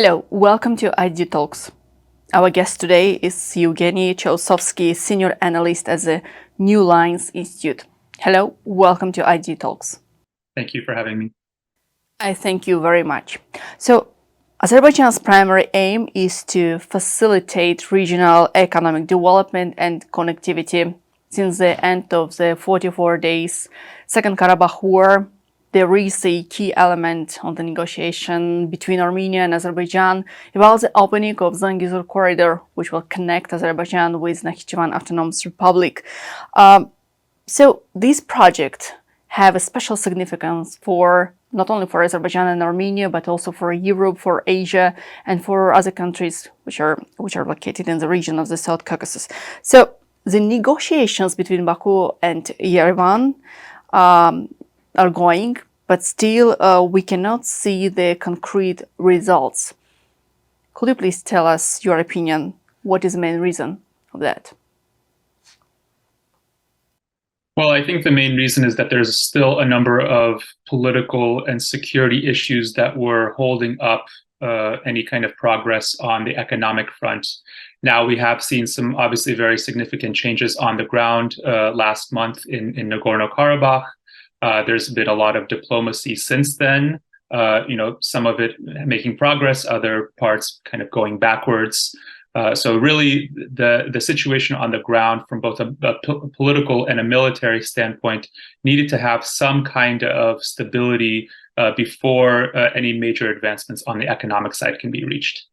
Hello, welcome to ID Talks. Our guest today is Eugene Chausovsky, senior analyst at the Newlines Institute. Hello, welcome to ID Talks. Thank you for having me. I thank you very much. So, Azerbaijan's primary aim is to facilitate regional economic development and connectivity. Since the end of the 44 days Second Karabakh War, there is a key element on the negotiation between Armenia and Azerbaijan about the opening of Zangezur Corridor, which will connect Azerbaijan with Nakhchivan Autonomous Republic. So these projects have a special significance for not only for Azerbaijan and Armenia, but also for Europe, for Asia, and for other countries which are located in the region of the South Caucasus. So the negotiations between Baku and Yerevan are going, but still we cannot see the concrete results. Could you please tell us your opinion? What is the main reason of that? Well, I think the main reason is that there's still a number of political and security issues that were holding up any kind of progress on the economic front. Now, we have seen some obviously very significant changes on the ground last month in Nagorno-Karabakh. There's been a lot of diplomacy since then, some of it making progress, other parts kind of going backwards. So really, the situation on the ground from both a political and a military standpoint needed to have some kind of stability before any major advancements on the economic side can be reached.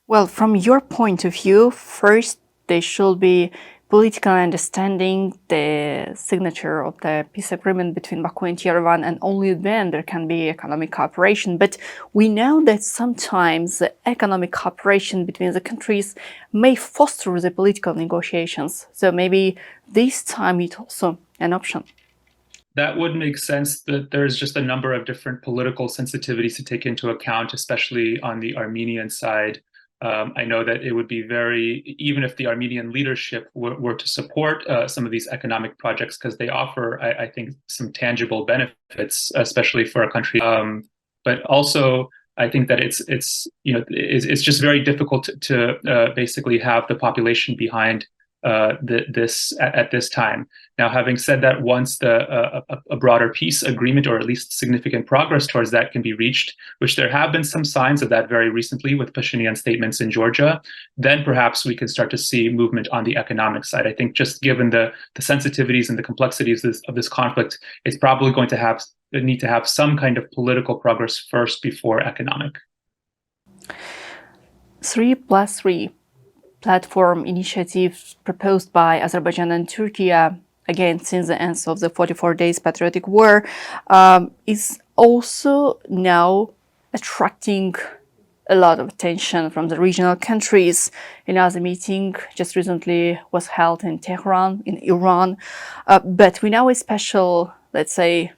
Well, from your point of view, first, there should be political understanding, the signature of the peace agreement between Baku and Yerevan, and only then there can be economic cooperation. But we know that sometimes the economic cooperation between the countries may foster the political negotiations. So maybe this time it's also an option. That would make sense, that there's just a number of different political sensitivities to take into account, especially on the Armenian side. I know that it would be even if the Armenian leadership were to support some of these economic projects, because they offer, I think, some tangible benefits, especially for a country. But also, I think that it's just very difficult to basically have the population behind this at this time. Now, having said that, once a broader peace agreement, or at least significant progress towards that, can be reached, which there have been some signs of that very recently with Pashinyan statements in Georgia, then perhaps we can start to see movement on the economic side. I think just given the sensitivities and the complexities of this conflict, it's probably going to need to have some kind of political progress first before economic. 3+3 platform initiative proposed by Azerbaijan and Turkey, again, since the end of the 44 days patriotic war, is also now attracting a lot of attention from the regional countries. Another meeting just recently was held in Tehran, in Iran. But we know a special, let's say,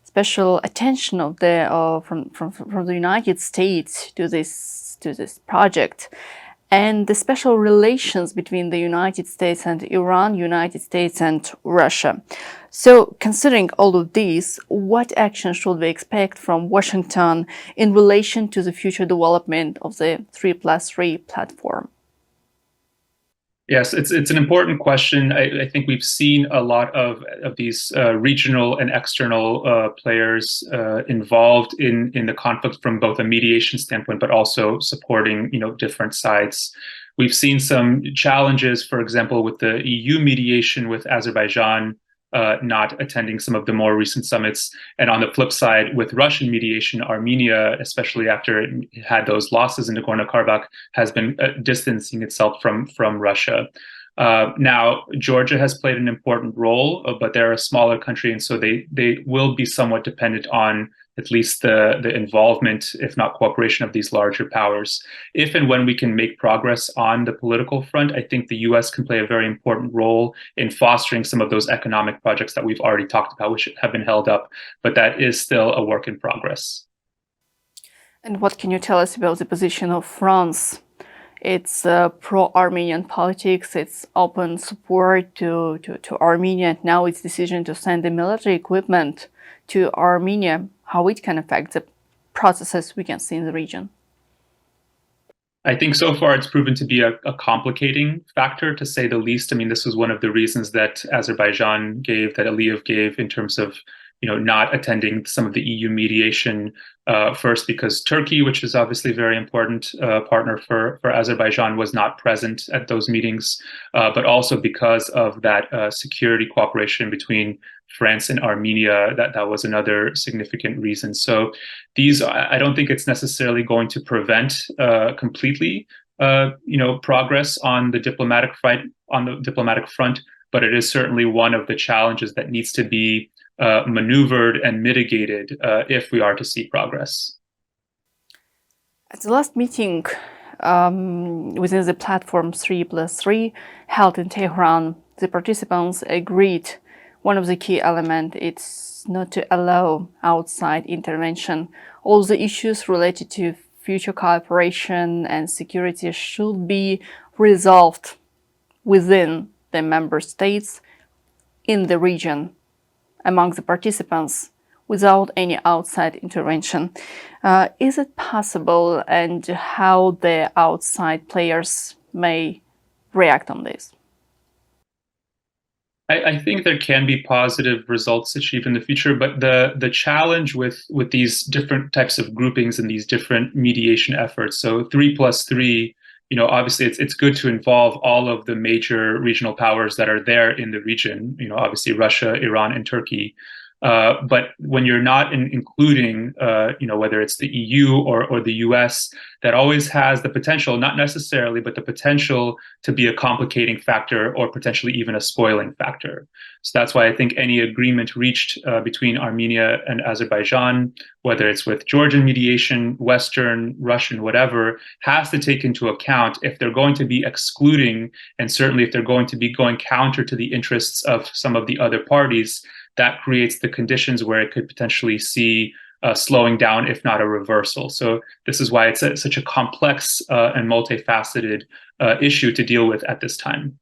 special attention of from the United States to this project, and the special relations between the United States and Iran, United States and Russia. So, considering all of these, what action should we expect from Washington in relation to the future development of the 3+3 platform? Yes, it's an important question. I think we've seen a lot of these regional and external players involved in the conflict from both a mediation standpoint, but also supporting different sides. We've seen some challenges, for example, with the EU mediation, with Azerbaijan not attending some of the more recent summits. And on the flip side, with Russian mediation, Armenia, especially after it had those losses in Nagorno-Karabakh, has been distancing itself from Russia. Now, Georgia has played an important role, but they're a smaller country, and so they will be somewhat dependent on at least the involvement, if not cooperation, of these larger powers. If and when we can make progress on the political front, I think the US can play a very important role in fostering some of those economic projects that we've already talked about, which have been held up, but that is still a work in progress. And what can you tell us about the position of France? It's pro-Armenian politics, it's open support to Armenia, and now its decision to send the military equipment to Armenia, how it can affect the processes we can see in the region? I think so far it's proven to be a complicating factor, to say the least. I mean, this was one of the reasons that Azerbaijan gave, that Aliyev gave, in terms of not attending some of the EU mediation. First, because Turkey, which is obviously a very important partner for Azerbaijan, was not present at those meetings, but also because of that security cooperation between France and Armenia. That was another significant reason. So these, I don't think it's necessarily going to prevent completely progress on the diplomatic front, but it is certainly one of the challenges that needs to be maneuvered and mitigated if we are to see progress. At the last meeting within the platform 3+3 held in Tehran, the participants agreed one of the key elements is not to allow outside intervention. All the issues related to future cooperation and security should be resolved within the member states in the region, among the participants, without any outside intervention. Is it possible, and how the outside players may react on this? I think there can be positive results achieved in the future, but the challenge with these different types of groupings and these different mediation efforts, so 3+3, obviously it's good to involve all of the major regional powers that are there in the region, obviously Russia, Iran, and Turkey. But when you're not including, whether it's the EU or the US, that always has the potential, not necessarily, but the potential to be a complicating factor or potentially even a spoiling factor. So that's why I think any agreement reached between Armenia and Azerbaijan, whether it's with Georgian mediation, Western, Russian, whatever, has to take into account if they're going to be excluding, and certainly if they're going to be going counter to the interests of some of the other parties, that creates the conditions where it could potentially see slowing down, if not a reversal. So this is why it's such a complex and multifaceted issue to deal with at this time.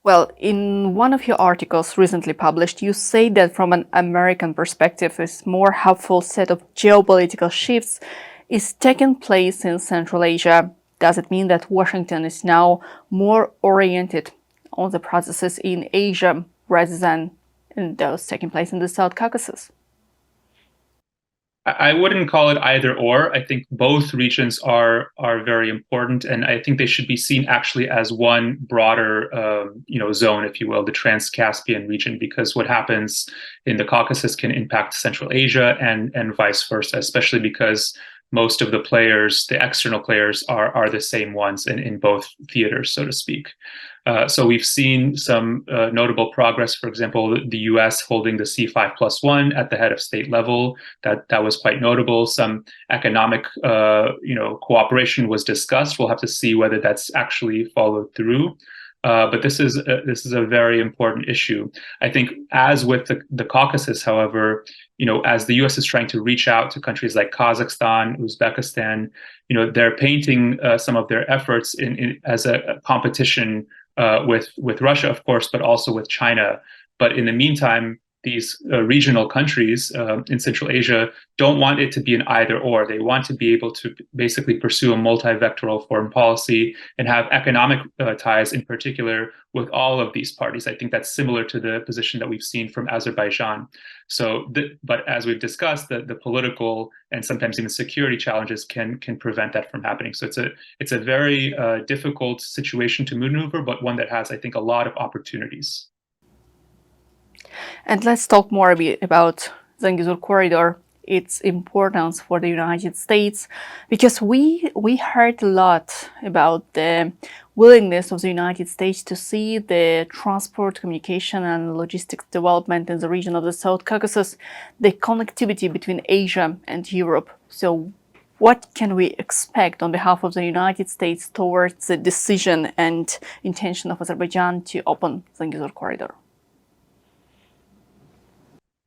Well, in one of your articles recently published, you say that from an American perspective, a more hopeful set of geopolitical shifts is taking place in Central Asia. Does it mean that Washington is now more oriented on the processes in Asia rather than in those taking place in the South Caucasus? I wouldn't call it either or. I think both regions are very important, and I think they should be seen actually as one broader, zone, if you will, the Trans-Caspian region, because what happens in the Caucasus can impact Central Asia and vice versa, especially because most of the players, the external players, are the same ones in both theaters, so to speak. So we've seen some notable progress. For example, the U.S. holding the C5+1 at the head of state level. That was quite notable. Some economic, cooperation was discussed. We'll have to see whether that's actually followed through. But this is a very important issue. I think, as with the Caucasus, however, as the U.S. is trying to reach out to countries like Kazakhstan, Uzbekistan, they're painting some of their efforts as a competition with Russia, of course, but also with China. But in the meantime, these regional countries in Central Asia don't want it to be an either or. They want to be able to basically pursue a multi-vectoral foreign policy and have economic ties in particular with all of these parties. I think that's similar to the position that we've seen from Azerbaijan. So, but as we've discussed, the political and sometimes even security challenges can prevent that from happening. So it's a very difficult situation to maneuver, but one that has, I think, a lot of opportunities. And let's talk more a bit about Zangezur Corridor, its importance for the United States, because we heard a lot about the willingness of the United States to see the transport, communication, and logistics development in the region of the South Caucasus, the connectivity between Asia and Europe. So what can we expect on behalf of the United States towards the decision and intention of Azerbaijan to open Zangezur Corridor?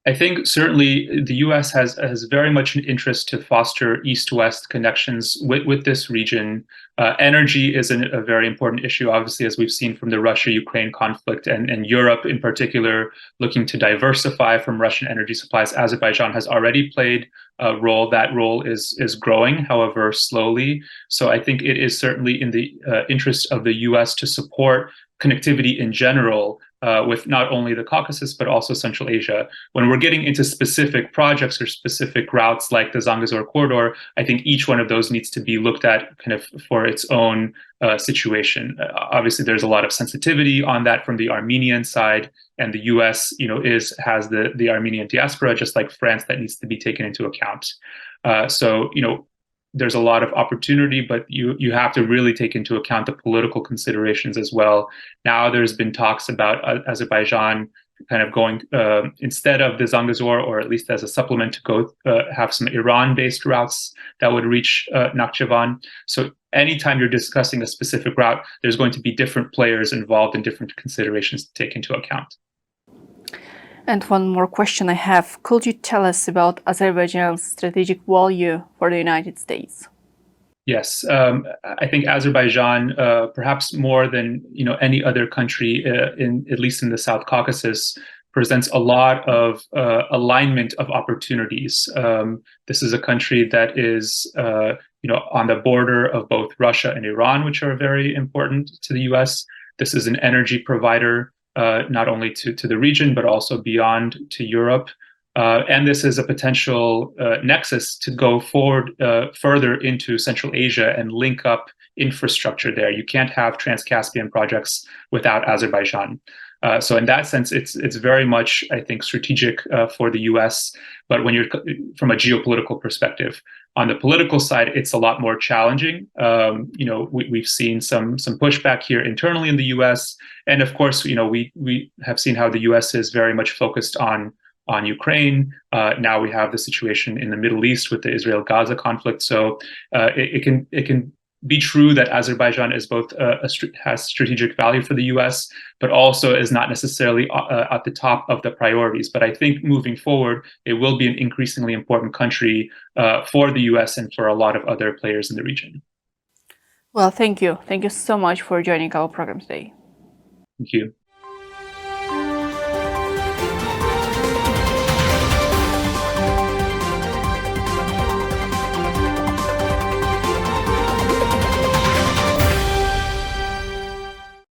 I think certainly the U.S. has very much an interest to foster East-West connections with this region. Energy is a very important issue, obviously, as we've seen from the Russia-Ukraine conflict, and Europe in particular looking to diversify from Russian energy supplies. Azerbaijan has already played a role. That role is growing, however, slowly. So I think it is certainly in the interest of the U.S. to support connectivity in general with not only the Caucasus, but also Central Asia. When we're getting into specific projects or specific routes like the Zangezur Corridor, I think each one of those needs to be looked at kind of for its own situation. Obviously, there's a lot of sensitivity on that from the Armenian side, and the U.S., has the Armenian diaspora, just like France, that needs to be taken into account. So, there's a lot of opportunity, but you have to really take into account the political considerations as well. Now there's been talks about Azerbaijan kind of going, instead of the Zangezur, or at least as a supplement, to go have some Iran-based routes that would reach Nakhchivan. So anytime you're discussing a specific route, there's going to be different players involved and different considerations to take into account. And one more question I have. Could you tell us about Azerbaijan's strategic value for the United States? Yes, I think Azerbaijan, perhaps more than any other country, at least in the South Caucasus, presents a lot of alignment of opportunities. This is a country that is, on the border of both Russia and Iran, which are very important to the U.S. This is an energy provider, not only to the region, but also beyond to Europe. And this is a potential nexus to go forward further into Central Asia and link up infrastructure there. You can't have Trans-Caspian projects without Azerbaijan. So in that sense, it's very much, I think, strategic for the U.S. But when you're from a geopolitical perspective, on the political side, it's a lot more challenging. We've seen some pushback here internally in the U.S. And of course, we have seen how the U.S. is very much focused on Ukraine. Now we have the situation in the Middle East with the Israel-Gaza conflict. So it can be true that Azerbaijan is both has strategic value for the U.S., but also is not necessarily at the top of the priorities. But I think moving forward, it will be an increasingly important country for the U.S. and for a lot of other players in the region. Well, thank you. Thank you so much for joining our program today. Thank you.